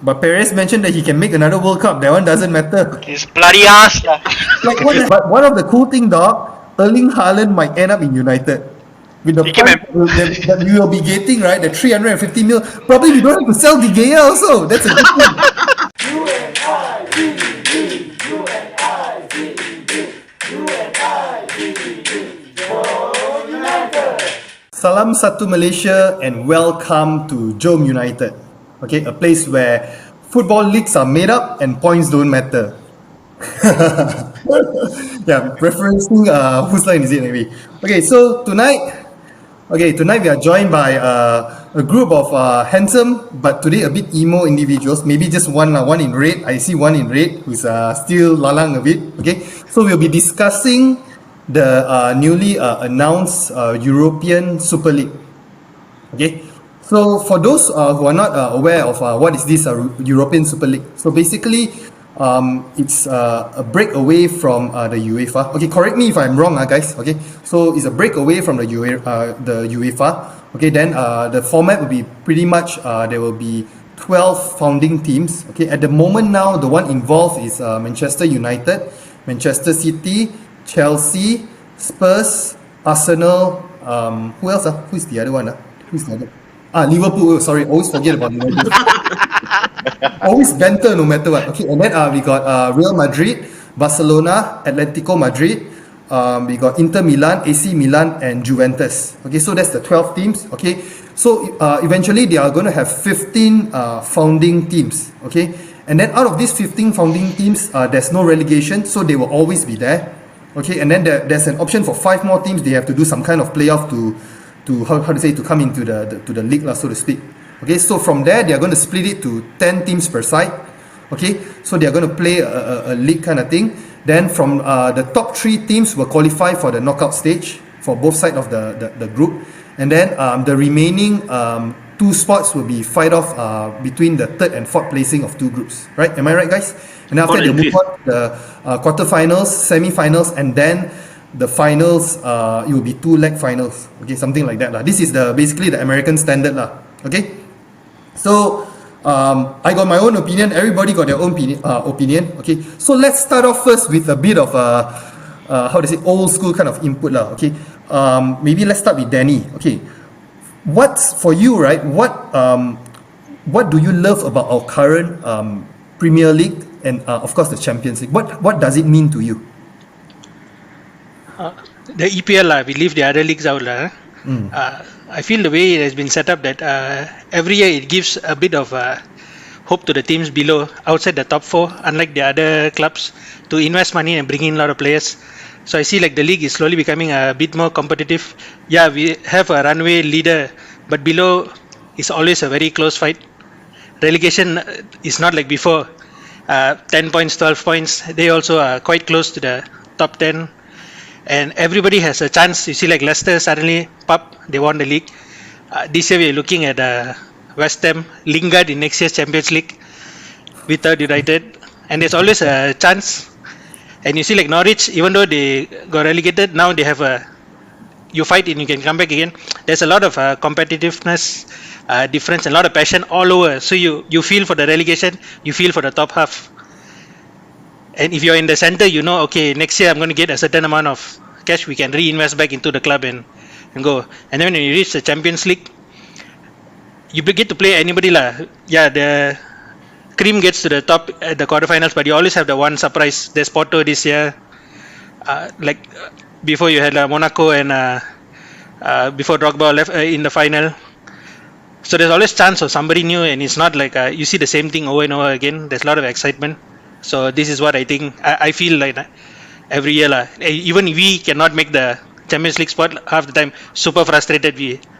But Perez mentioned that he can make another World Cup. That one doesn't matter. His bloody ass lah. But one of the cool thing, dog, Erling Haaland might end up in United. With the Okay, fund that we will be getting, right, the 350 mil, probably we don't have to sell De Gea also. That's a good thing. Salam satu Malaysia and welcome to JomUnited. Okay, a place where football leagues are made up and points don't matter. Yeah, referencing whose line is it maybe? Okay, so tonight we are joined by a group of handsome but today a bit emo individuals. Maybe just one in red. I see one in red who's still lalang a bit. Okay, so we'll be discussing the newly announced European Super League. Okay, so for those who are not aware of what is this European Super League, so basically it's a break away from the UEFA. Okay, correct me if I'm wrong, guys. Okay, so it's a break away from the UEFA. Okay, then the format will be pretty much there will be 12 founding teams. Okay, at the moment now, the one involved is Manchester United, Manchester City, Chelsea, Spurs, Arsenal. Who else? Who is the other one? Who's the other? Liverpool. Sorry, always forget about Liverpool. Always banter no matter what. Okay, and then we got Real Madrid, Barcelona, Atletico Madrid. We got Inter Milan, AC Milan, and Juventus. Okay, so that's the 12 teams. Okay, so eventually they are going to have 15 founding teams. Okay, and then out of these 15 founding teams, there's no relegation, so they will always be there. Okay, and then there's an option for 5 more teams. They have to do some kind of playoff to how to say, to come into the league, so to speak. Okay, so from there they are going to split it to 10 teams per side. Okay, so they are going to play a league kind of thing. Then from the top 3 teams will qualify for the knockout stage for both sides of the group, and then the remaining 2 spots will be fight off between the 3rd and 4th placing of 2 groups. Right? Am I right, guys? And after they move on to the quarterfinals, semi-finals, and then the finals, it will be 2-leg finals. Okay, something like that lah. This is basically the American standard lah. Okay, so I got my own opinion. Everybody got their own opinion. Okay, so let's start off first with a bit of how to say, old school kind of input lah. Okay, maybe let's start with Danny. Okay, what's for you, right? What do you love about our current Premier League and of course the Champions League? What does it mean to you? The EPL, we leave the other leagues out. I feel the way it has been set up that every year it gives a bit of hope to the teams below, outside the top 4, unlike the other clubs, to invest money and bring in a lot of players. So I see like the league is slowly becoming a bit more competitive. Yeah, we have a runway leader, but below is always a very close fight. Relegation is not like before. 10 points, 12 points. They also are quite close to the top 10. And everybody has a chance. You see, like Leicester suddenly they won the league. This year we're looking at West Ham, Lingard in next year's Champions League without United, and there's always a chance. And you see, like Norwich, even though they got relegated, now they have you fight and you can come back again. There's a lot of competitiveness, difference, and a lot of passion all over. So you feel for the relegation, you feel for the top half. And if you're in the center, you know, okay, next year I'm going to get a certain amount of cash we can reinvest back into the club and go. And then when you reach the Champions League, you get to play anybody lah. Yeah, the cream gets to the top at the quarterfinals, but you always have the one surprise. There's Porto this year. Like before you had Monaco and before Drogba left in the final. So there's always chance of somebody new, and it's not like you see the same thing over and over again. There's a lot of excitement. So this is what I think. I feel like every year lah. Even we cannot make the Champions League spot half the time. Super frustrated.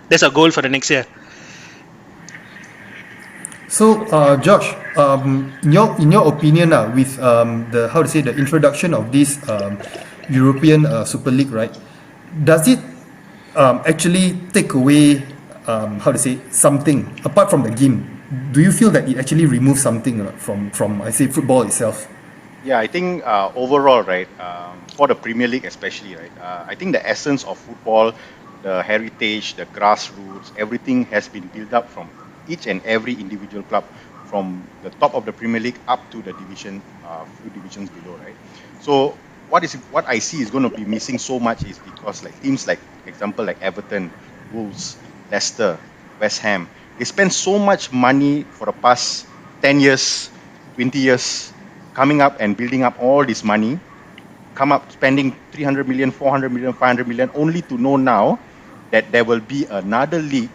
That's a goal for the next year. So, Josh, in your opinion, with the introduction of this European Super League, right? Does it actually take away something apart from the game? Do you feel that it actually removes something from football itself? Yeah, I think overall, right, for the Premier League especially, right, I think the essence of football, the heritage, the grassroots, everything has been built up from each and every individual club from the top of the Premier League up to the division, few divisions below, right? So what I see is going to be missing so much is because like teams like example like Everton, Wolves, Leicester, West Ham, they spend so much money for the past 10 years, 20 years, coming up and building up all this money, come up spending 300 million, 400 million, 500 million, only to know now that there will be another league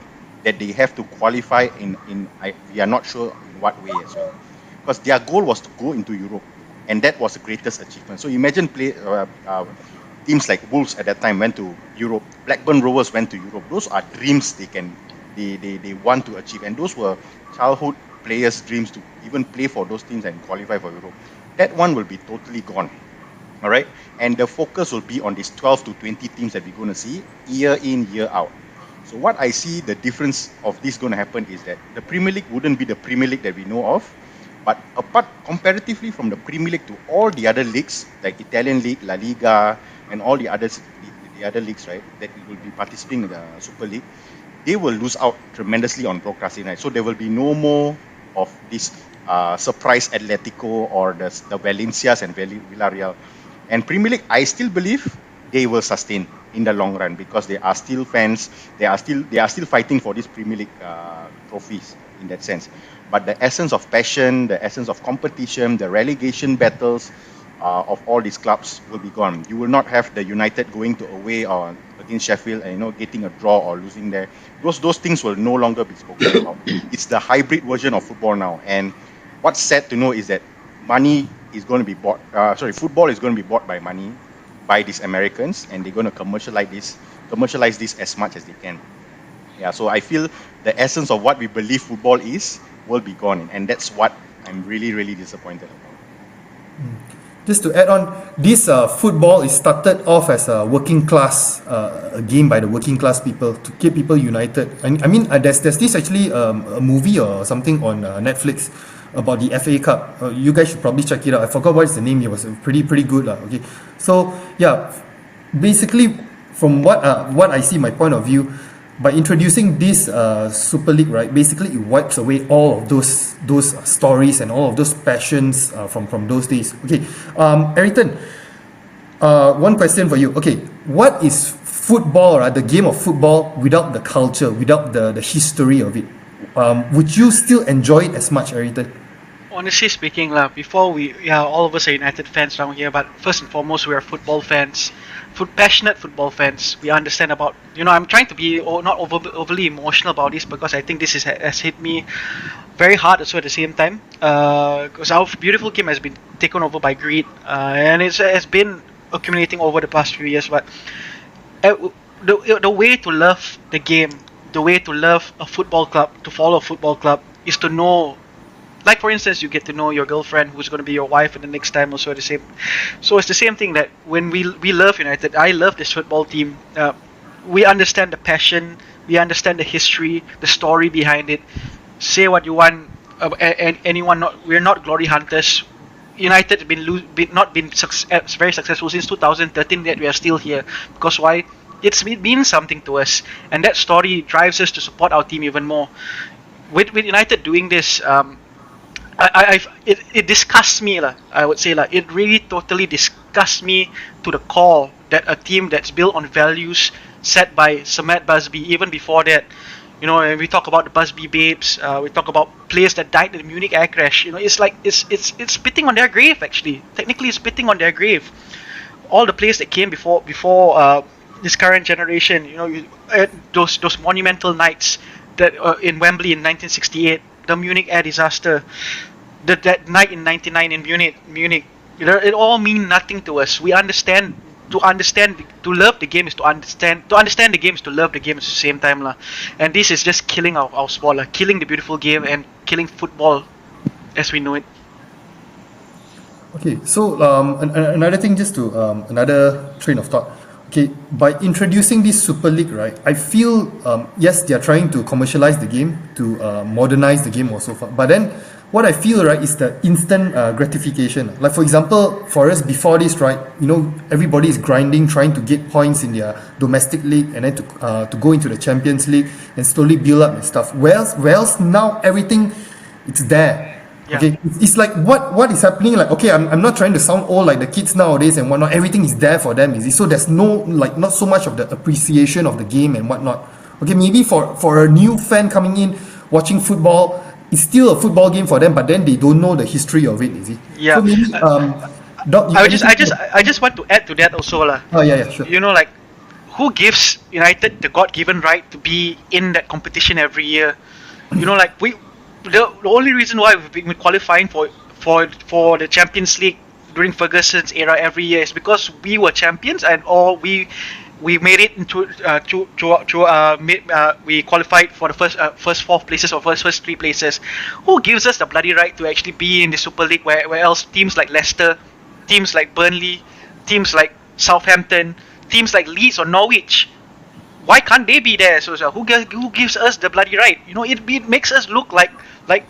that they have to qualify we are not sure in what way as well. Because their goal was to go into Europe, and that was the greatest achievement. So imagine teams like Wolves at that time went to Europe, Blackburn Rovers went to Europe. Those are dreams they want to achieve, and those were childhood players' dreams to even play for those teams and qualify for Europe. That one will be totally gone. All right, and the focus will be on these 12 to 20 teams that we're going to see year in, year out. So what I see the difference of this going to happen is that the Premier League wouldn't be the Premier League that we know of, but apart comparatively from the Premier League to all the other leagues like Italian League, La Liga, and all the others, the other leagues, right, that will be participating in the Super League, they will lose out tremendously on broadcasting, right? So there will be no more of this surprise Atletico or the Valencias and Villarreal. And Premier League, I still believe they will sustain in the long run because they are still fans. They are still fighting for these Premier League trophies in that sense. But the essence of passion, the essence of competition, the relegation battles of all these clubs will be gone. You will not have the United going to away or against Sheffield and getting a draw or losing there. Those things will no longer be spoken about. It's the hybrid version of football now. And what's sad to know is that money is going to be bought. Football is going to be bought by money, by these Americans, and they're going to commercialize this as much as they can. Yeah, so I feel the essence of what we believe football is will be gone, and that's what I'm really, really disappointed about. Just to add on, this football is started off as a working class, a game by the working class people to keep people united. I mean, there's this actually a movie or something on Netflix about the FA Cup. You guys should probably check it out. I forgot what is the name. It was pretty good. Okay, so yeah, basically from what I see, my point of view, by introducing this Super League, right, basically it wipes away all of those stories and all of those passions from those days. Okay, Ayrton, one question for you. Okay, what is football, right, the game of football, without the culture, without the history of it? Would you still enjoy it as much, Ayrton? Honestly speaking, before all of us are United fans around here, but first and foremost, we are football fans, passionate football fans. We understand about, I'm trying to be not overly emotional about this because I think this has hit me very hard also at the same time. Because our beautiful game has been taken over by greed, and it has been accumulating over the past few years. But the way to love the game, the way to love a football club, to follow a football club, is to know. Like for instance, you get to know your girlfriend who's going to be your wife in the next time also the same. So it's the same thing that when we love United, I love this football team. We understand the passion, we understand the history, the story behind it. Say what you want, we're not glory hunters. United have been very successful since 2013, yet we are still here. Because why? It means something to us, and that story drives us to support our team even more. With United doing this, it disgusts me, I would say, it really totally disgusts me to the core that a team that's built on values set by Sir Matt Busby. Even before that, we talk about the Busby Babes, we talk about players that died in the Munich air crash. It's like it's spitting on their grave. Actually, technically, it's spitting on their grave. All the players that came before this current generation, those monumental nights that in Wembley in 1968. The Munich air disaster, that night in '99 in Munich, it all mean nothing to us. We understand. To love the game is to understand. To understand the game is to love the game at the same time, And this is just killing our sport, killing the beautiful game and killing football as we know it. Okay, so another thing, just to another train of thought. Okay, by introducing this Super League, right, I feel yes, they are trying to commercialize the game, to modernize the game also. But then what I feel, right, is the instant gratification. Like for example, for us before this, right, everybody is grinding, trying to get points in their domestic league, and then to go into the Champions League and slowly build up and stuff. Whereas now everything It's there. Yeah. Okay, it's like what is happening. Like, okay, I'm not trying to sound old like the kids nowadays and whatnot. Everything is there for them, is it? So there's no, like, not so much of the appreciation of the game and whatnot. Okay, maybe for a new fan coming in watching football, it's still a football game for them, but then they don't know the history of it, is it? Yeah. So maybe Doc, you I just want to add to that also lah. Oh yeah, sure. You know, like, who gives United the God-given right to be in that competition every year? You know, like, the only reason why we've been qualifying for the Champions League during Ferguson's era every year is because we were champions, and or we made it into we qualified for the first 4 places or first 3 places. Who gives us the bloody right to actually be in the Super League where else teams like Leicester, teams like Burnley, teams like Southampton, teams like Leeds or Norwich, why can't they be there? So who gives us the bloody right? You know, it makes us look like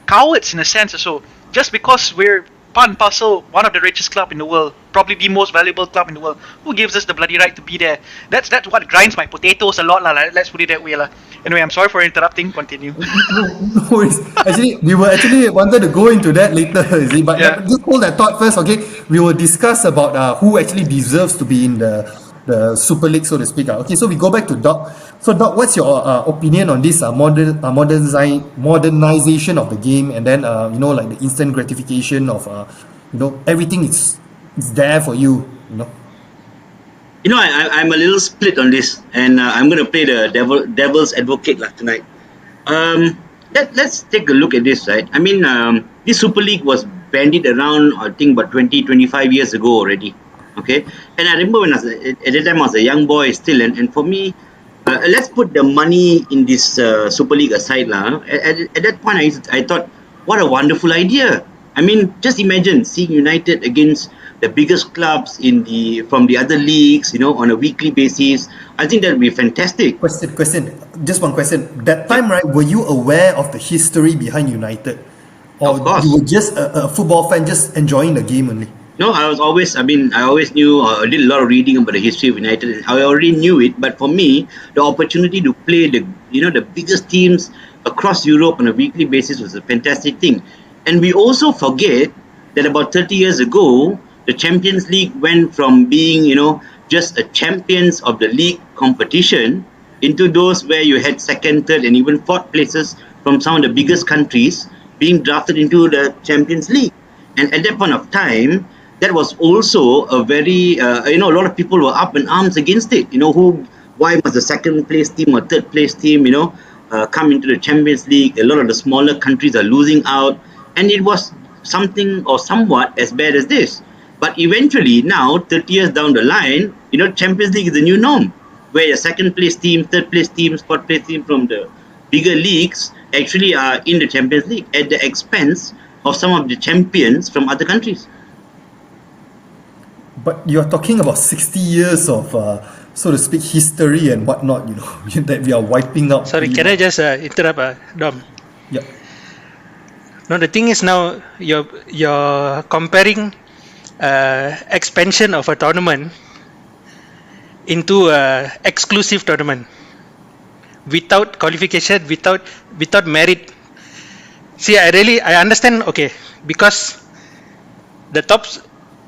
cowards in a sense. So just because we're part and parcel one of the richest club in the world, probably the most valuable club in the world, who gives us the bloody right to be there? That's what grinds my potatoes a lot lah. Let's put it that way lah. Anyway, I'm sorry for interrupting. Continue. No worries. Actually, we were wanted to go into that later, is it? But Yeah. just hold that thought first, okay? We will discuss about who actually deserves to be in the Super League, so to speak. Okay, so we go back to Doc. So Doc, what's your opinion on this modernization of the game, and then like the instant gratification of everything is there for you, you know? You know, I'm a little split on this, and I'm going to play the devil's advocate tonight. Let's take a look at this, right? I mean, this Super League was bandied around, I think, about 20-25 years ago already. Okay, and I remember when at that time I was a young boy still, and for me, let's put the money in this Super League aside, lah. At that point, I thought, what a wonderful idea. I mean, just imagine seeing United against the biggest clubs from the other leagues, on a weekly basis. I think that would be fantastic. Question. Just one question. That time, right? Were you aware of the history behind United, or Of course. you were just a football fan, just enjoying the game only? No, I always knew, I did a lot of reading about the history of United. I already knew it, but for me, the opportunity to play the biggest teams across Europe on a weekly basis was a fantastic thing. And we also forget that about 30 years ago, the Champions League went from being, just a champions of the league competition into those where you had second, third, and even fourth places from some of the biggest countries being drafted into the Champions League. And at that point of time, that was also a very, a lot of people were up in arms against it. Why must the second place team or third place team, come into the Champions League? A lot of the smaller countries are losing out. And it was something or somewhat as bad as this. But eventually, now, 30 years down the line, Champions League is the new norm, where a second place team, third place team, fourth place team from the bigger leagues actually are in the Champions League at the expense of some of the champions from other countries. But you're talking about 60 years of, so to speak, history and whatnot, that we are wiping out. Sorry, can I just interrupt, Dom? Yeah. No, the thing is now you're comparing expansion of a tournament into a exclusive tournament without qualification, without merit. See, I understand. Okay, because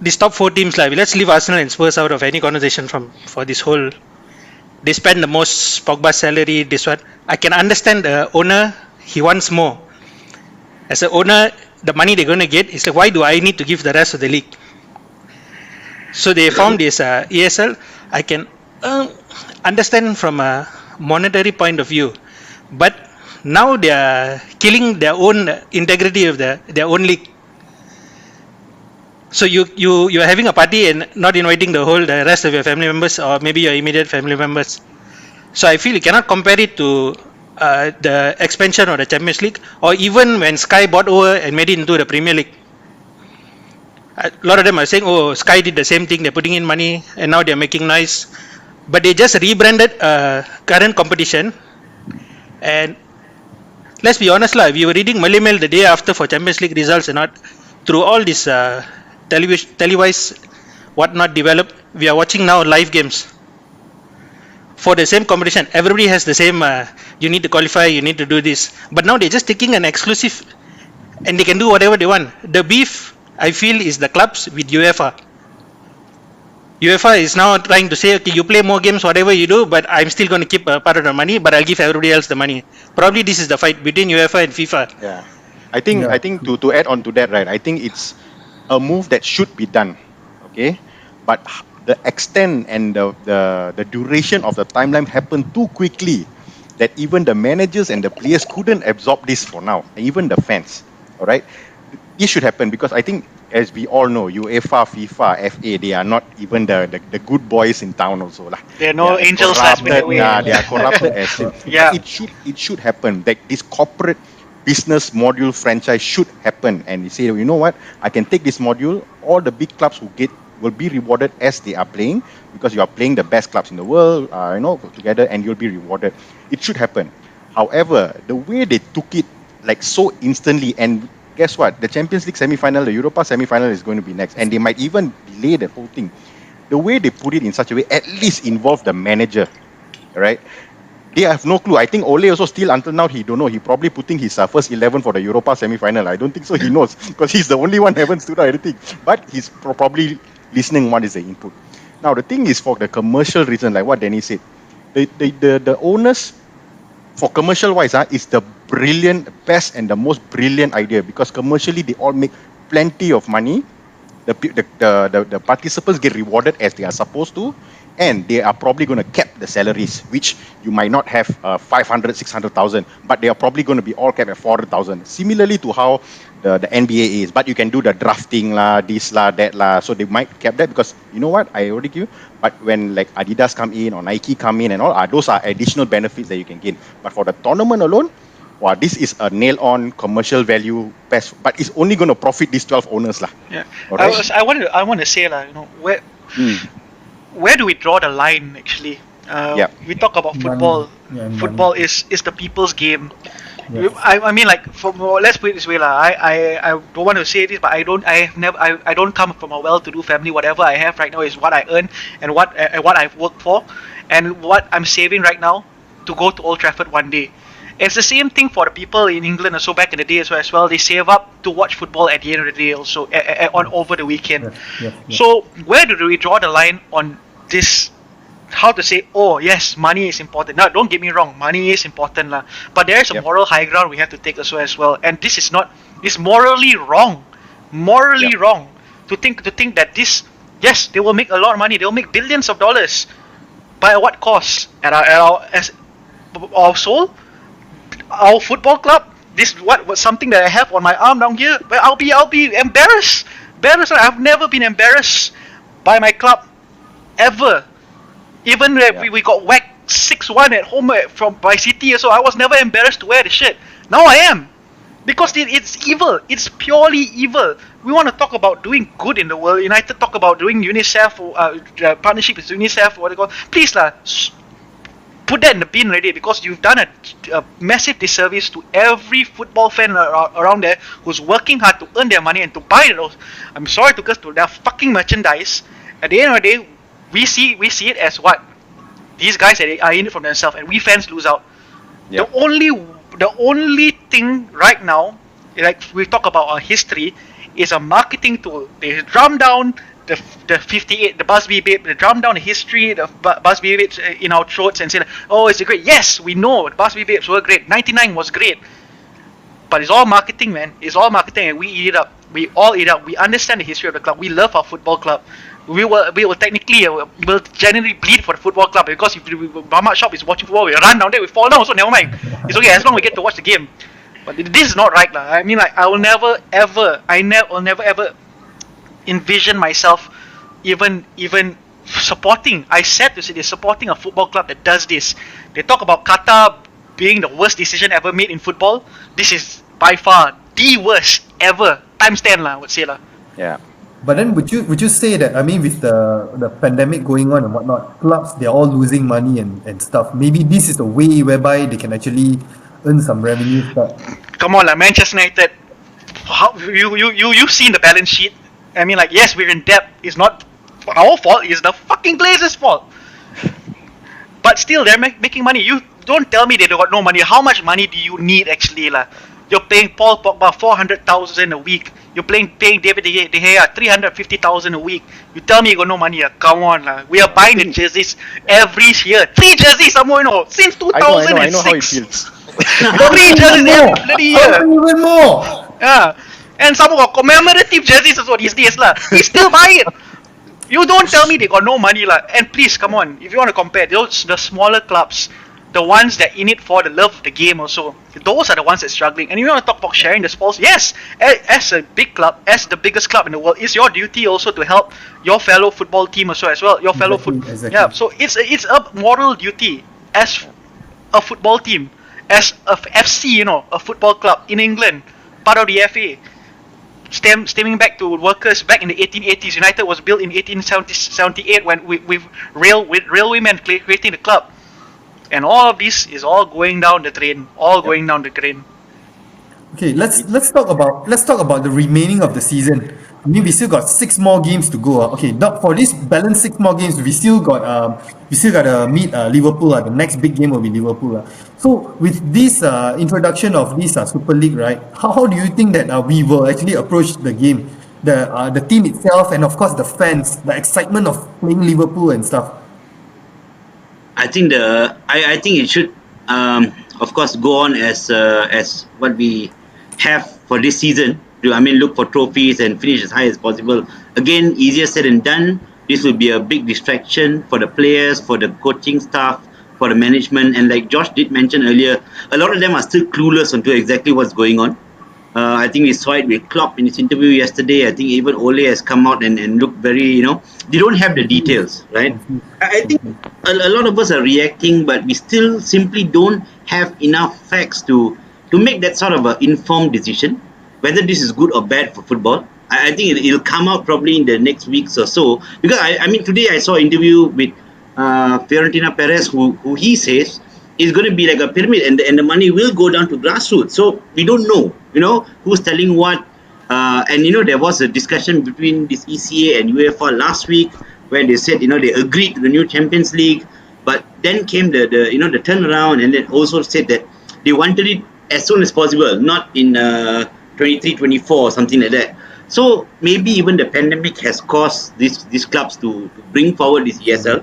these top 4 teams, let's leave Arsenal and Spurs out of any conversation for this whole. They spend the most Pogba salary. This one, I can understand the owner. He wants more. As an owner, the money they're going to get is like, why do I need to give the rest of the league? So they formed this ESL. I can understand from a monetary point of view, but now they are killing their own integrity of their own league. So you are having a party and not inviting the rest of your family members or maybe your immediate family members. So I feel you cannot compare it to the expansion of the Champions League, or even when Sky bought over and made it into the Premier League. A lot of them are saying, oh, Sky did the same thing, they're putting in money and now they're making noise. But they just rebranded current competition. And let's be honest, if you were reading Malay Mail the day after for Champions League results and not through all this televised whatnot developed, we are watching now live games. For the same competition, everybody has the same, you need to qualify, you need to do this. But now they're just taking an exclusive and they can do whatever they want. The beef, I feel, is the clubs with UEFA. UEFA is now trying to say, okay, you play more games, whatever you do, but I'm still going to keep a part of the money, but I'll give everybody else the money. Probably this is the fight between UEFA and FIFA. Yeah, I think to add on to that, right? I think it's a move that should be done, okay, but the extent and the duration of the timeline happened too quickly that even the managers and the players couldn't absorb this for now, and even the fans. All right, this should happen because I think, as we all know, UEFA, FIFA, FA, they are not even the good boys in town also lah. There are no They are angels corrupted, last minute. yeah, they are corrupted as sin. Yeah. But it should happen. Like this corporate business module franchise should happen, and you say, you know what, I can take this module. All the big clubs will be rewarded as they are playing because you are playing the best clubs in the world, together, and you'll be rewarded. It should happen. However, the way they took it like so instantly, and guess what? The Champions League semi-final, the Europa semi-final is going to be next, and they might even delay the whole thing. The way they put it in such a way, at least involve the manager, right? They have no clue. I think Ole also still until now he don't know. He probably putting his first 11 for the Europa semi-final. I don't think so. He knows because he's the only one who haven't stood out anything. But he's probably listening what is the input. Now the thing is for the commercial reason, like what Danny said, the owners for commercial wise, is the best and the most brilliant idea because commercially they all make plenty of money. The participants get rewarded as they are supposed to, and they are probably going to cap the salaries, which you might not have 500, 600,000, but they are probably going to be all capped at 400,000. Similarly to how the NBA is, but you can do the drafting lah, this lah, that lah. So they might cap that because you know what, I already give you. But when like Adidas come in or Nike come in and all, those are additional benefits that you can gain. But for the tournament alone, wow, this is a nail-on commercial value best, but it's only going to profit these 12 owners lah. Yeah. Alright? I want to say where do we draw the line actually? We talk about football. Football is the people's game. Yes. I mean, like, let's put it this way, lah. I don't want to say this, but I don't come from a well-to-do family. Whatever I have right now is what I earn and what I've worked for, and what I'm saving right now to go to Old Trafford one day. It's the same thing for the people in England also back in the day as well. They save up to watch football at the end of the day also on over the weekend. Yes. So where do we draw the line on this? How to say, oh yes, money is important. Now don't get me wrong, money is important lah. But there is a moral high ground we have to take also as well. And this is morally wrong. Morally wrong to think that this, yes, they will make a lot of money, they will make billions of dollars. But at what cost? At our soul? Our football club? This was something that I have on my arm down here. But I'll be embarrassed. I've never been embarrassed by my club ever. Even when we got whacked 6-1 at home by City, so I was never embarrassed to wear the shirt. Now I am, because it's evil. It's purely evil. We want to talk about doing good in the world. United talk about doing UNICEF, partnership with UNICEF, what they call. Please lah, put that in the bin already, because you've done a massive disservice to every football fan around there who's working hard to earn their money and to buy those. I'm sorry to curse, to their fucking merchandise. At the end of the day, we see it as what these guys are in it for themselves, and we fans lose out. Yep. The only thing right now, like we talk about our history, is a marketing tool. They drum down the 58, the Busby Babe. They drum down the history, the Busby Babes in our throats and say, oh, it's great. Yes, we know the Busby Babes were great. 99 was great, but it's all marketing, man. It's all marketing, and we eat it up. We all eat it up. We understand the history of the club. We love our football club. We will technically will genuinely bleed for the football club, because if Mama Shop is watching football, we run down there, we fall down, so never mind. It's okay as long as we get to watch the game. But this is not right, lah. I mean, like, I will never ever envision myself even supporting. I said to say they're supporting a football club that does this. They talk about Qatar being the worst decision ever made in football. This is by far the worst ever. Times 10 lah, I would say lah. Yeah. But then would you say that, I mean, with the pandemic going on and whatnot, clubs, they're all losing money and stuff. Maybe this is the way whereby they can actually earn some revenue. Come on, like Manchester United, how you've seen the balance sheet. I mean, like, yes, we're in debt. It's not our fault. It's the fucking Glazers' fault. But still, they're making money. You don't tell me they got no money. How much money do you need actually, lah? You're paying Paul Pogba 400,000 a week. You're paying David De Gea 350,000 a week. You tell me you got no money? Come on, we are buying the jerseys every year. 3 jerseys, some more, since 2006. I know how it feels. 3 jerseys every bloody year. Even more. Yeah, and some got commemorative jerseys as well these days lah. We still buy it. You don't tell me they got no money lah. And please, come on, if you want to compare the smaller clubs, the ones that in it for the love of the game also, those are the ones that struggling. And you want to talk about sharing the spoils? Yes, as a big club, as the biggest club in the world, it's your duty also to help your fellow football team also as well. Your fellow Exactly. yeah. So it's a moral duty as a football team, as a FC, a football club in England, part of the FA. Stemming back to workers back in the 1880s. United was built in 1878 when with railwaymen creating the club, and all of this is all going down the drain. Okay, let's talk about the remaining of the season. I mean, we still got 6 more games to go. Okay, for this balanced 6 more games, we still got to meet Liverpool. The next big game will be Liverpool. So with this introduction of this Super League, right? How do you think that we will actually approach the game, the team itself, and of course the fans, the excitement of playing Liverpool and stuff? I think I think it should of course go on as what we have for this season. Look for trophies and finish as high as possible. Again, easier said than done. This will be a big distraction for the players, for the coaching staff, for the management. And like Josh did mention earlier, a lot of them are still clueless onto exactly what's going on. I think we saw it with Klopp in his interview yesterday. I think even Ole has come out and looked very, they don't have the details, right? I think a lot of us are reacting, but we still simply don't have enough facts to make that sort of an informed decision, whether this is good or bad for football. I think it'll come out probably in the next weeks or so. Because, today I saw an interview with Fiorentina Perez, who he says is going to be like a pyramid, and the money will go down to grassroots. So we don't know, who's telling what. There was a discussion between this ECA and UEFA last week where they said, they agreed to the new Champions League, but then came the turnaround, and then also said that they wanted it as soon as possible, not in 23-24 or something like that. So maybe even the pandemic has caused these clubs to bring forward this ESL.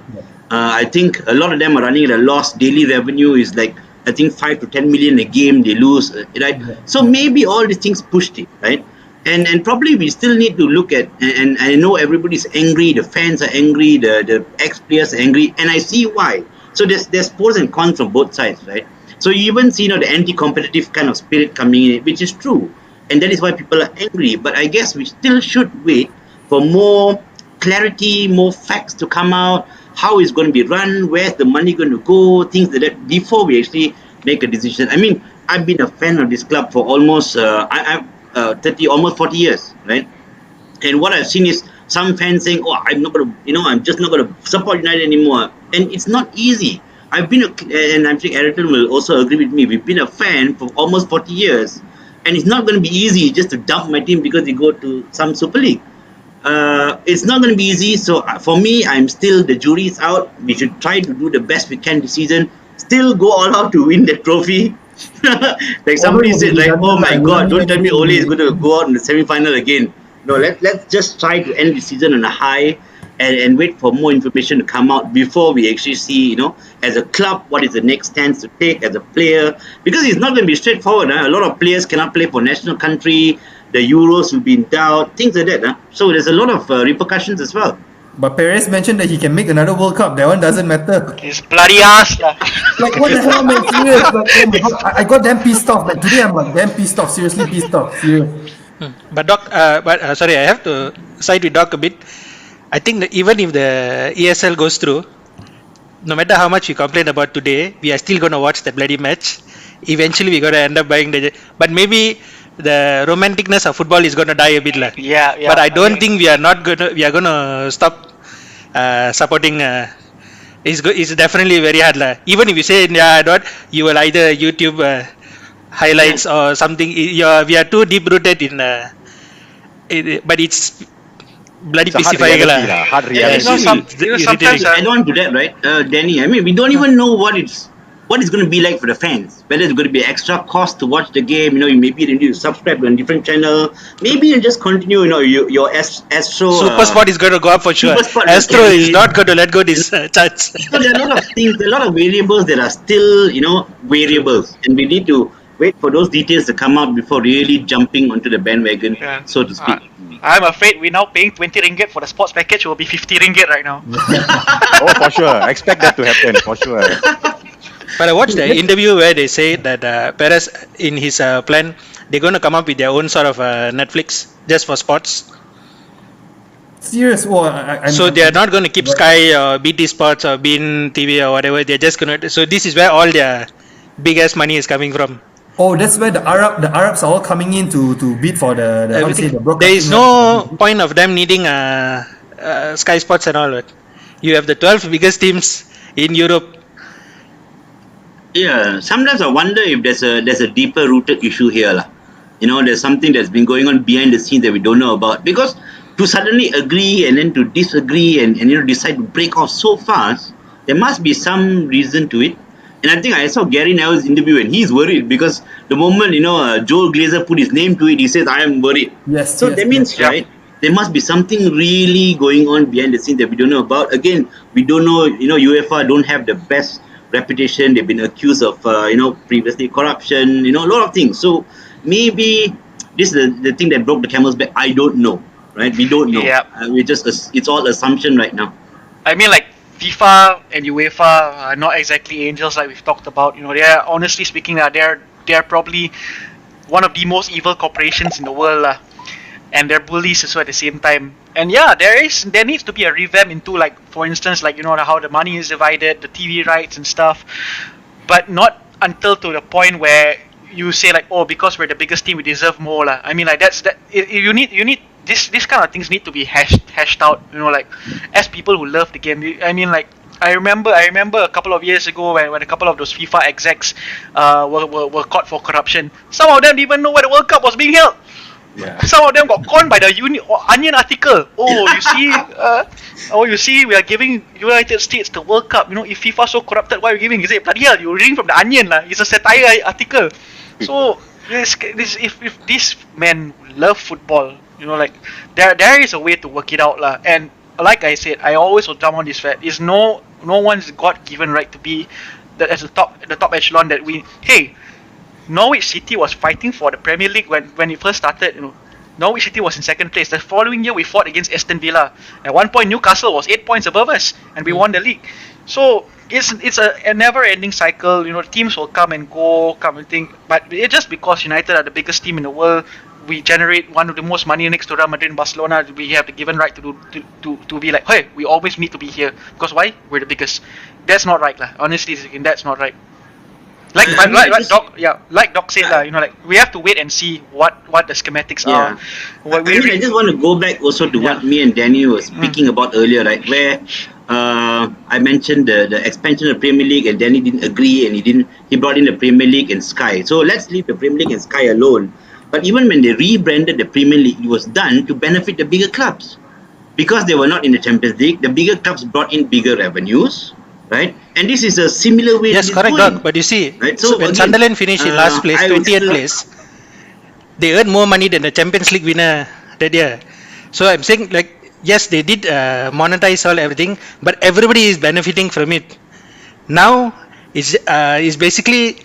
I think a lot of them are running at a loss. Daily revenue is like, I think 5 to 10 million a game they lose, right? So maybe all these things pushed it, right? And probably we still need to look at, and I know everybody's angry, the fans are angry, the ex-players are angry, and I see why. So there's pros and cons from both sides, right? So you even see, the anti-competitive kind of spirit coming in, which is true. And that is why people are angry. But I guess we still should wait for more clarity, more facts to come out, how it's going to be run, where's the money going to go, things like that, before we actually make a decision. I've been a fan of this club for almost 30, almost 40 years, right? And what I've seen is some fans saying, I'm just not going to support United anymore. And it's not easy. And I'm sure Ayrton will also agree with me, we've been a fan for almost 40 years. And it's not going to be easy just to dump my team because they go to some Super League. It's not going to be easy. So for me, the jury's out. We should try to do the best we can this season. Still go all out to win the trophy. Like somebody said, like, oh my God, don't tell me Ole is going to go out in the semi-final again. No, let's just try to end the season on a high and wait for more information to come out before we actually see, as a club, what is the next stance to take as a player. Because it's not going to be straightforward. A lot of players cannot play for national country. The Euros will be in doubt, things like that. So there's a lot of repercussions as well. But Perez mentioned that he can make another World Cup. That one doesn't matter. His bloody ass. Like, what the hell, man? Serious. Like, oh my God. I got damn pissed off. Like, today I'm damn pissed off. Seriously pissed off. Serious. But Doc, sorry, I have to side with Doc a bit. I think that even if the ESL goes through, no matter how much we complain about today, we are still going to watch the bloody match. Eventually, we're going to end up buying but maybe the romanticness of football is going to die a bit. Yeah. But I don't think we are going to stop supporting. It's definitely very hard. Even if you say, you will either YouTube highlights or something. We are too deep rooted in. But it's bloody pissifying. Hard reality. Sometimes add on to that, right, Danny? We don't even know what it's what it's going to be like for the fans. Whether it's going to be extra cost to watch the game, maybe you need to subscribe to a different channel. Maybe you just continue, your Astro. Super Sport is going to go up for sure. Super Sport Astro will is carry not going to let go this chance. So there are a lot of things, there are a lot of variables that are still, variables, and we need to wait for those details to come out before really jumping onto the bandwagon, so to speak. I'm afraid we're now paying 20 ringgit for the sports package. It will be 50 ringgit right now. Oh, for sure. I expect that to happen, for sure. But I watched the interview where they say that Perez, in his plan, they're going to come up with their own sort of Netflix just for sports. Serious? So they are not going to keep Sky or BT Sports or Bein TV or whatever. They're just going to. So this is where all their big ass money is coming from. Oh, that's where the Arabs are all coming in to bid for the Everything. broadcasting. There is no point of them needing Sky Sports and all that. You have the 12 biggest teams in Europe. Yeah, sometimes I wonder if there's a deeper rooted issue here, lah. There's something that's been going on behind the scenes that we don't know about. Because to suddenly agree and then to disagree and decide to break off so fast, there must be some reason to it. And I think I saw Gary Neville's interview and he's worried because the moment, Joel Glazer put his name to it, he says, I am worried. Yes. So that means, right, there must be something really going on behind the scenes that we don't know about. Again, we don't know, UEFA don't have the best reputation. They've been accused of, previously corruption, a lot of things. So maybe this is the thing that broke the camel's back. I don't know, right? We don't know. Yeah. It's all assumption right now. I mean, like, FIFA and UEFA are not exactly angels like we've talked about. They're, honestly speaking, they're probably one of the most evil corporations in the world, and they're bullies as well at the same time. And yeah, there needs to be a revamp into, like, for instance, like, how the money is divided, the TV rights and stuff, but not until to the point where you say, like, oh, because we're the biggest team, we deserve more, I mean, like, you need this kind of things need to be hashed out, like, as people who love the game. I mean, like, I remember a couple of years ago when a couple of those FIFA execs were caught for corruption. Some of them didn't even know where the World Cup was being held. Yeah. Some of them got conned by the Onion article. You see, we are giving United States the World Cup. If FIFA so corrupted, why are we giving? He said, bloody hell, you're reading from the Onion, It's a satire article. So if these men love football, like, there is a way to work it out, And like I said, I always will jump on this fact: is no one's God-given right to be at the top echelon that we. Hey, Norwich City was fighting for the Premier League when it first started. Norwich City was in second place. The following year, we fought against Aston Villa. At one point, Newcastle was 8 points above us, and we won the league. So it's a never-ending cycle. Teams will come and go, but it's just because United are the biggest team in the world. We generate one of the most money next to Real Madrid and Barcelona. We have the given right to be like, hey, we always need to be here because why? We're the biggest. That's not right, Honestly speaking, that's not right. Like Doc said, like, we have to wait and see what the schematics are. I just want to go back also to what me and Danny were speaking about earlier, right? Where I mentioned the expansion of the Premier League, and Danny didn't agree, and he brought in the Premier League and Sky. So let's leave the Premier League and Sky alone. But even when they rebranded the Premier League, it was done to benefit the bigger clubs. Because they were not in the Champions League, the bigger clubs brought in bigger revenues, right? And this is a similar way. Yes, correct, Doc. But you see, right? so when again, Sunderland finished in last place, 20th place, they earned more money than the Champions League winner that year. So I'm saying, like, yes, they did monetize everything, but everybody is benefiting from it. Now, it's basically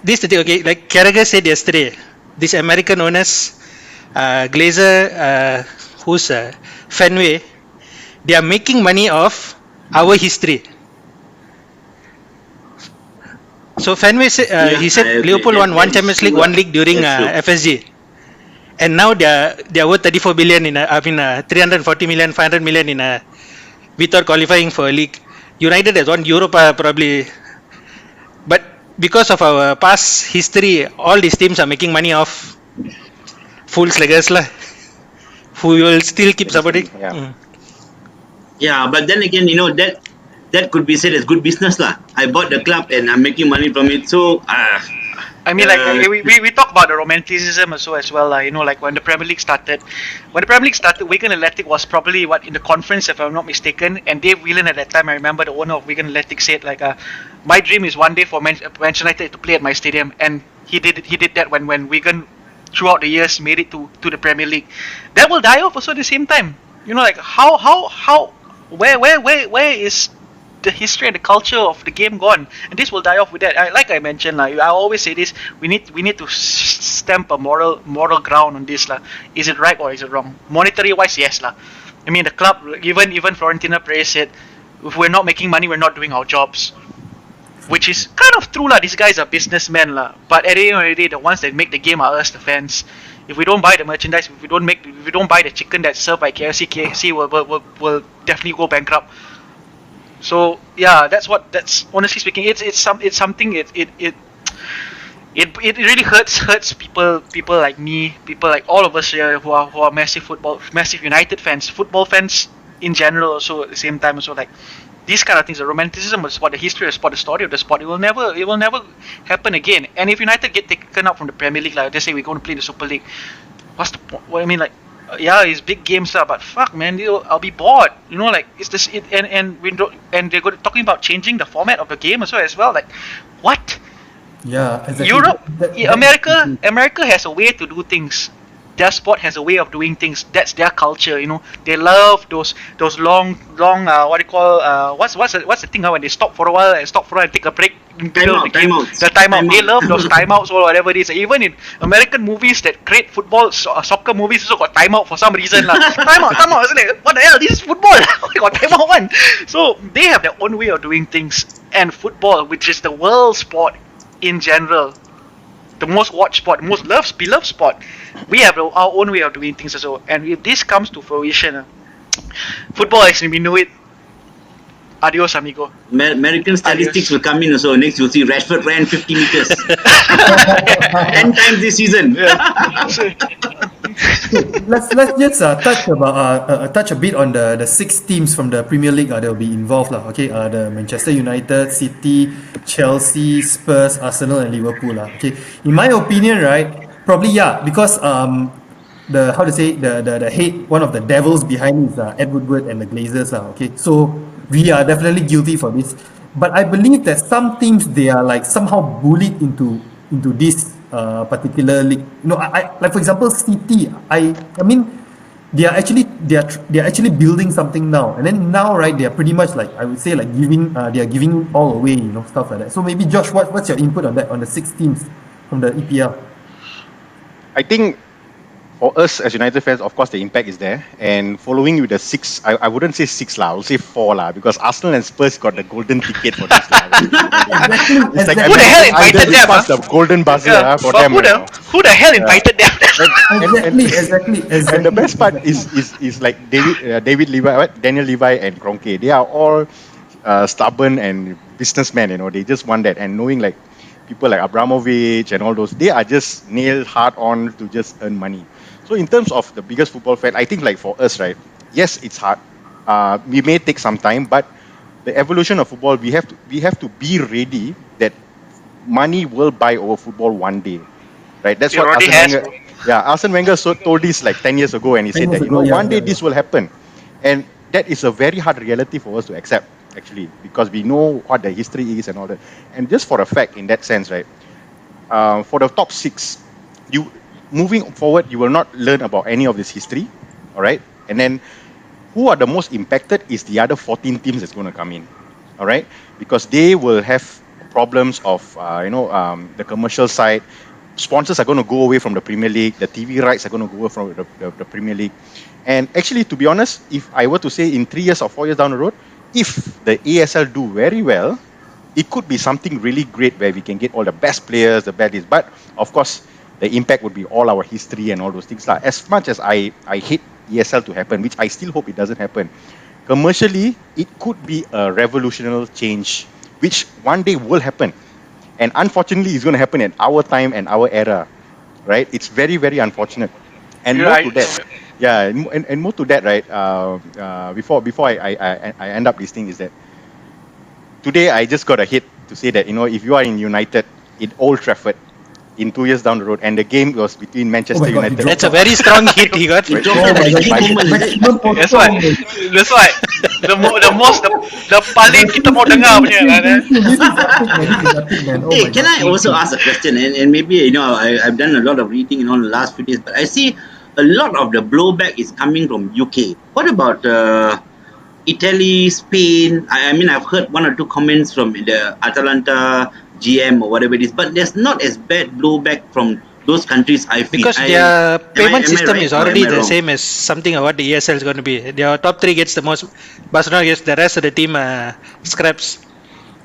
this the thing. Okay, like Carragher said yesterday, these American owners, Glazer, who's Fenway, they are making money off our history. So Fenway he said Liverpool won one Champions League, one league during FSG, and now they are worth 34 billion 340 million, 500 million without qualifying for a league. United has won Europa probably, but because of our past history, all these teams are making money off fools like us, who will still keep supporting. Yeah, but then again, that could be said as good business, I bought the club and I'm making money from it. So I I mean, like we talk about the romanticism also as well. You know, like when the Premier League started, Wigan Athletic was probably what in the conference, if I'm not mistaken. And Dave Whelan at that time, I remember the owner of Wigan Athletic said like, "My dream is one day for Manchester United to play at my stadium," and he did that when Wigan throughout the years made it to the Premier League. That will die off also at the same time. You know, like how where is the history and the culture of the game gone, and this will die off with that. Like I mentioned, I always say this: we need to stamp a moral ground on this, Is it right or is it wrong? Monetary wise, yes, I mean, the club, even Florentino Perez said, if we're not making money, we're not doing our jobs, which is kind of true, These guys are businessmen, But at the end of the day, the ones that make the game are us, the fans. If we don't buy the merchandise, if we don't buy the chicken that's served by KFC will definitely go bankrupt. So yeah, that's honestly speaking, it's something it really hurts people like me, people like all of us here who are massive United fans, football fans in general also at the same time. Also, like these kind of things, the romanticism of the sport, the history of the sport, the story of the sport, it will never happen again. And if United get taken out from the Premier League, like they say we're going to play the Super League, what's the point? What I mean, like, yeah, it's big games, but fuck, man, I'll be bored. Like it's this, and they're talking about changing the format of the game as well. Like, what? Yeah, exactly. Europe, America has a way to do things. Their sport has a way of doing things. That's their culture. They love those long what do you call what's the thing when they stop for a while and take a break in the middle of the game. Timeouts. The timeout. They love those timeouts or whatever it is. Even in American movies that create football, soccer movies also got timeout for some reason. Timeout. It's like, what the hell? This is football. We got timeout one. So they have their own way of doing things. And football, which is the world sport in general, the most watched sport, the most beloved sport, we have our own way of doing things as well. And if this comes to fruition, football as we know it, adios amigo. American statistics will come in also. Next you'll see Rashford ran 50 meters 10 times this season. Let's just touch a bit on the 6 teams from the Premier League that will be involved, Okay, the Manchester United, City, Chelsea, Spurs, Arsenal, and Liverpool, Okay, in my opinion, right, probably because the head, one of the devils behind is Ed Woodward and the Glazers, Okay, so we are definitely guilty for this, but I believe that some teams, they are like somehow bullied into this particular league. I like, for example, City. I mean, they are actually building something now, and then now, right, they are pretty much like, I would say, like they are giving all away, stuff like that. So maybe Josh, what's your input on that, on the 6 teams from the EPL? I think for us as United fans, of course, the impact is there. And following with the 6, I wouldn't say 6 I will say 4 because Arsenal and Spurs got the golden ticket for this. It's like, who the hell invited them? The golden buzzer for them. Who the hell invited them? Exactly. And the best part is like David Levi, Daniel Levi, and Kroenke. They are all stubborn and businessmen. They just want that. And knowing like people like Abramovich and all those, they are just nailed hard on to just earn money. So in terms of the biggest football fan, I think like for us, right, yes, it's hard. We may take some time, but the evolution of football, we have to be ready that money will buy over football one day, right? That's what Arsene Wenger told this like 10 years ago, and he said that one day this will happen, and that is a very hard reality for us to accept, actually, because we know what the history is and all that. And just for a fact, in that sense, right, for the top 6, moving forward, you will not learn about any of this history, all right? And then who are the most impacted is the other 14 teams that's going to come in, all right? Because they will have problems of, the commercial side. Sponsors are going to go away from the Premier League. The TV rights are going to go away from the Premier League. And actually, to be honest, if I were to say in 3 years or 4 years down the road, if the ESL do very well, it could be something really great where we can get all the best players, the best. But of course, the impact would be all our history and all those things. As much as I hate ESL to happen, which I still hope it doesn't happen, commercially, it could be a revolutionary change, which one day will happen. And unfortunately, it's going to happen in our time and our era, right? It's very, very unfortunate. And more to that, and more to that, right? Before I end up this thing, is that today I just got a hit to say that, if you are in United in Old Trafford, in 2 years down the road, and the game was between Manchester Oh my God, he United. dropped That's a very strong hit he got. It Oh dropped my at the God, key moment, is it? That's why. That's why. The paling kita mau dengar punya lah. This is epic, man. This is epic, man. Oh Hey, my can God. I also ask a question? And maybe, I've done a lot of reading in all the last few days, but I see a lot of the blowback is coming from UK. What about Italy, Spain? I mean, I've heard one or two comments from the Atalanta GM or whatever it is, but there's not as bad blowback from those countries, I feel. Because their payment system right is or am already I the wrong? same as something of what the ESL is going to be. Their top 3 gets the most, Barcelona gets the rest of the team scraps.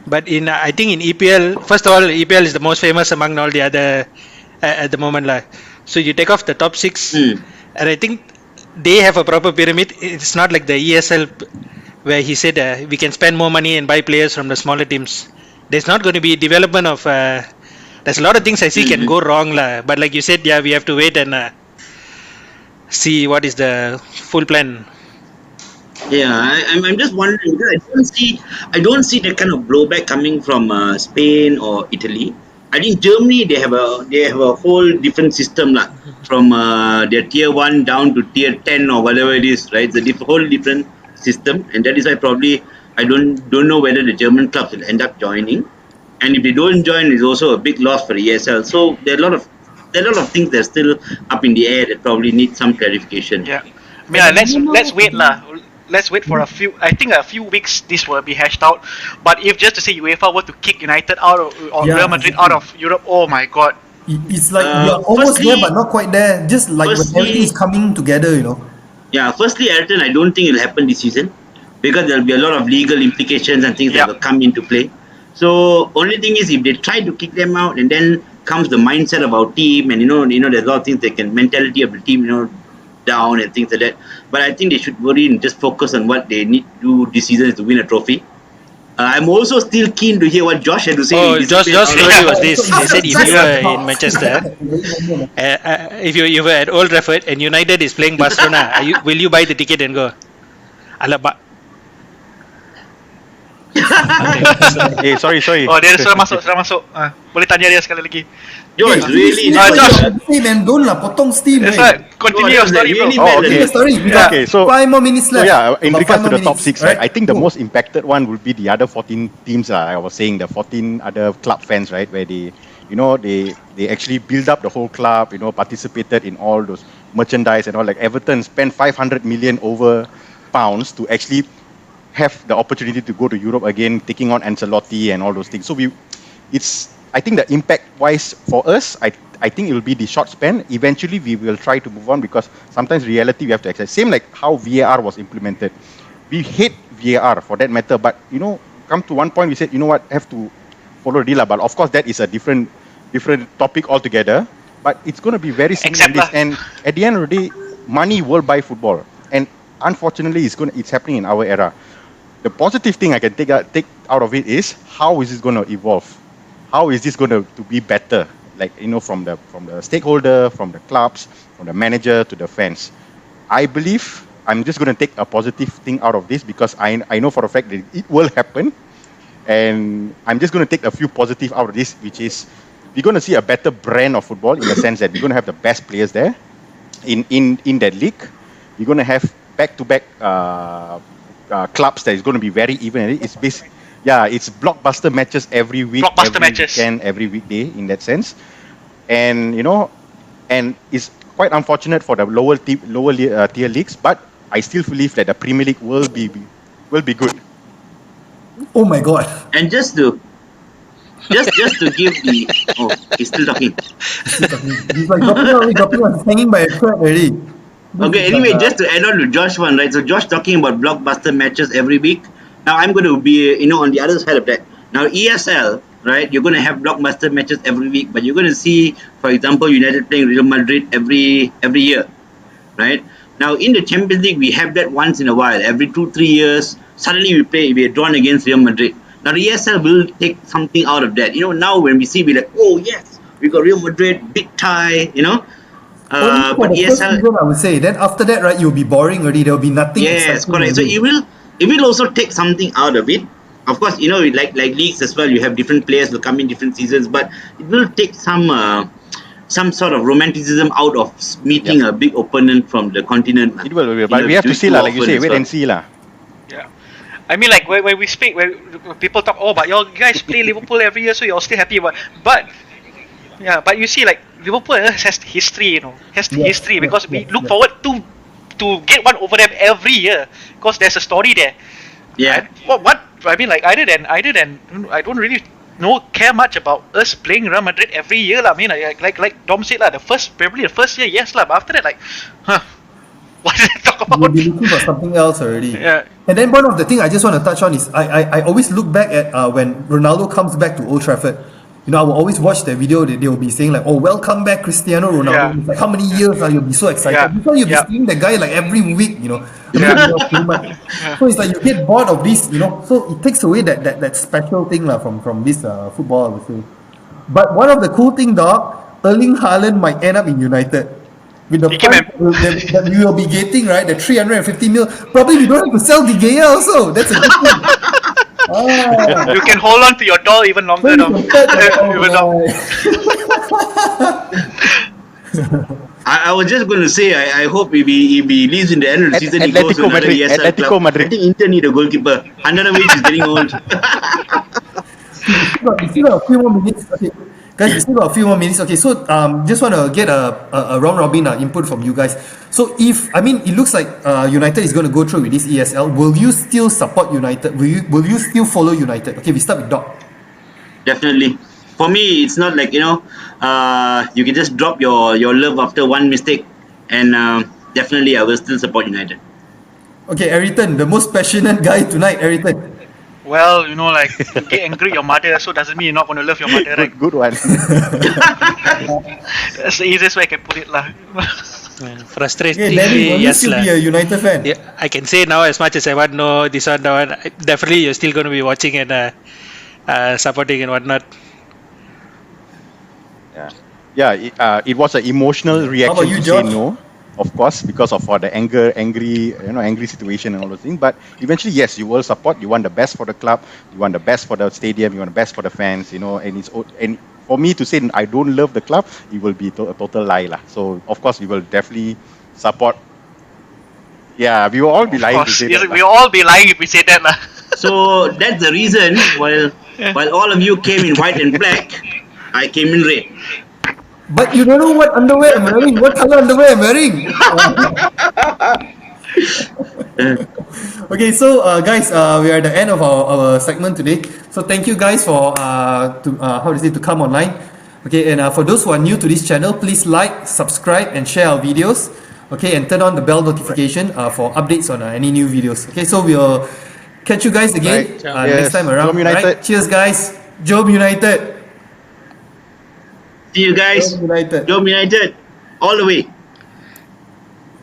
But I think in EPL, first of all, EPL is the most famous among all the other at the moment. So you take off the top 6, and I think they have a proper pyramid. It's not like the ESL where he said we can spend more money and buy players from the smaller teams. There's not going to be development of. There's a lot of things I see can go wrong, but like you said, we have to wait and see what is the full plan. Yeah, I'm just wondering because I don't see that kind of blowback coming from Spain or Italy. I think Germany they have a whole different system from their tier 1 down to tier 10 or whatever it is, right? It's a whole different system, and that is why probably I don't know whether the German clubs will end up joining, and if they don't join, it's also a big loss for the ESL. So there are a lot of things that are still up in the air that probably need some clarification. Yeah. Yeah, let's wait lah. Let's wait for a few weeks this will be hashed out. But if just to say UEFA were to kick United out of or Yeah, Real Madrid out of Europe, oh my god. It's like we are almost there, firstly- but not quite there. Just like when firstly- everything is coming together. Yeah, firstly, Ayrton, I don't think it'll happen this season because there'll be a lot of legal implications and things that will come into play. So only thing is if they try to kick them out and then comes the mindset of our team and there's a lot of things mentality of the team down and things like that. But I think they should worry and just focus on what they need to do this season is to win a trophy. I'm also still keen to hear what Josh had to say. Oh, Josh story was this. He said if you were Just- in Manchester, if you were at Old Trafford and United is playing Barcelona, will you buy the ticket and go? Alaba. Hey, sorry. Oh, dia sudah masuk. Boleh tanya dia sekali lagi. Josh, really? Josh. Hey man, don't lah, potong steam. That's man. right. Continue your story, bro. Really Oh, bad, okay. Give the story. We got Okay, so 5 more minutes So left. yeah, in About regards 5 to more the top minutes, 6, right, I think the most impacted one would be the other 14 teams. I was saying the 14 other club fans, right, where they actually build up the whole club, participated in all those merchandise and all. Like Everton spent 500 million over pounds to actually have the opportunity to go to Europe again, taking on Ancelotti and all those things. So I think the impact wise for us, I think it will be the short span. Eventually, we will try to move on because sometimes reality we have to accept. Same like how VAR was implemented. We hate VAR for that matter, but come to one point we said, have to follow the deal. But of course, that is a different topic altogether. But it's going to be very similar. Accept lah. And at the end of the day, money will buy football, and unfortunately, it's happening in our era. The positive thing I can take out of it is how is this going to evolve? How is this going to be better? Like from the stakeholder, from the clubs, from the manager to the fans. I believe I'm just going to take a positive thing out of this because I know for a fact that it will happen, and I'm just going to take a few positive out of this, which is we're going to see a better brand of football in the sense that we're going to have the best players there in that league. We're going to have back-to-back clubs that is going to be very even. It's it's blockbuster matches every week, every weekday in that sense, and and it's quite unfortunate for the lower tier leagues, but I still believe that the Premier League will be good. Oh my god. And just to give the he's still talking. He's like dropping out, hanging by a thread already. Okay, anyway, just to add on to Josh one, right? So Josh talking about blockbuster matches every week. Now I'm going to be, on the other side of that. Now ESL, right? You're going to have blockbuster matches every week, but you're going to see, for example, United playing Real Madrid every year, right? Now in the Champions League, we have that once in a while. Every 2-3 years, suddenly we are drawn against Real Madrid. Now the ESL will take something out of that. Now when we see, we're like, oh yes, we got Real Madrid, big tie, Only for but the first ESL, season, I would say. Then after that, right, you'll be boring already. There will be nothing. yes, exciting correct. So already. it will also take something out of it. Of course, like leagues as well, you have different players will come in different seasons, but it will take some some sort of romanticism out of meeting a big opponent from the continent. It will, but we have to see lah, like you say, wait and see lah. Yeah. I mean, like when we speak, when people talk, oh, but you guys play Liverpool every year, so you're still happy. But yeah, but you see, like Liverpool has history, history because we look forward to get one over them every year because there's a story there. Yeah. And what I mean, like other than I don't really care much about us playing Real Madrid every year lah. I mean, like Dom said lah, probably the first year, yes lah, but after that, like, what did I talk about? You'll be looking for something else already. Yeah. And then one of the things I just want to touch on is I always look back at when Ronaldo comes back to Old Trafford. I will always watch the video that they will be saying like, oh, welcome back Cristiano Ronaldo. Yeah. It's like, how many years you'll be so excited? Yeah. Because you'll be Yeah. seeing the guy like every week, Yeah. Pretty much. So it's like you get bored of this, so it takes away that special thing from this football, I would say. But one of the cool thing, dog, Erling Haaland might end up in United. With the He came price that we will be getting, right? The 350 mil. Probably we don't have to sell De Gea also. That's a good thing. You can hold on to your doll even longer now. Even now. I was just going to say, I hope if he leaves in the end of the season, he goes to another ESL Atletico club. Madrid. I think Inter need a goalkeeper. Handanovic is getting old. We still got a few more minutes. Okay. Guys, we still got a few more minutes. Okay, so just want to get a round robin input from you guys. So it looks like United is going to go through with this ESL. Will you still support United? Will you still follow United? Okay, we start with Doc. Definitely. For me, it's not like, you can just drop your love after one mistake. And definitely, I will still support United. Okay, Ayrton, the most passionate guy tonight, Ayrton. Well, like you get angry at your mother, so doesn't mean you're not going to love your mother, right? Good one. That's the easiest way I can put it, lah. Frustratingly, Okay, Danny, will you yes, still be a United fan? Yeah, I can say now as much as I want. No, this one, that one. Definitely, you're still going to be watching and supporting and whatnot. It was an emotional reaction you, to George? say no, of course, because of the angry situation and all those things. But eventually, yes, you will support. You want the best for the club. You want the best for the stadium. You want the best for the fans. And for me to say I don't love the club, it will be a total lie, lah. So of course, we will definitely support. Yeah, we will all be lying to say that. We'll all be lying if we say that, lah. So that's the reason while all of you came in white and black, I came in red. But you don't know what underwear I'm wearing. What color underwear I'm wearing? Okay, so guys, we are at the end of our segment today. So thank you guys for to come online. Okay, and for those who are new to this channel, please like, subscribe, and share our videos. Okay, and turn on the bell notification for updates on any new videos. Okay, so we'll catch you guys again next time around. JomUnited. Right? Cheers, guys. JomUnited. See you guys. JomUnited. JomUnited. All the way.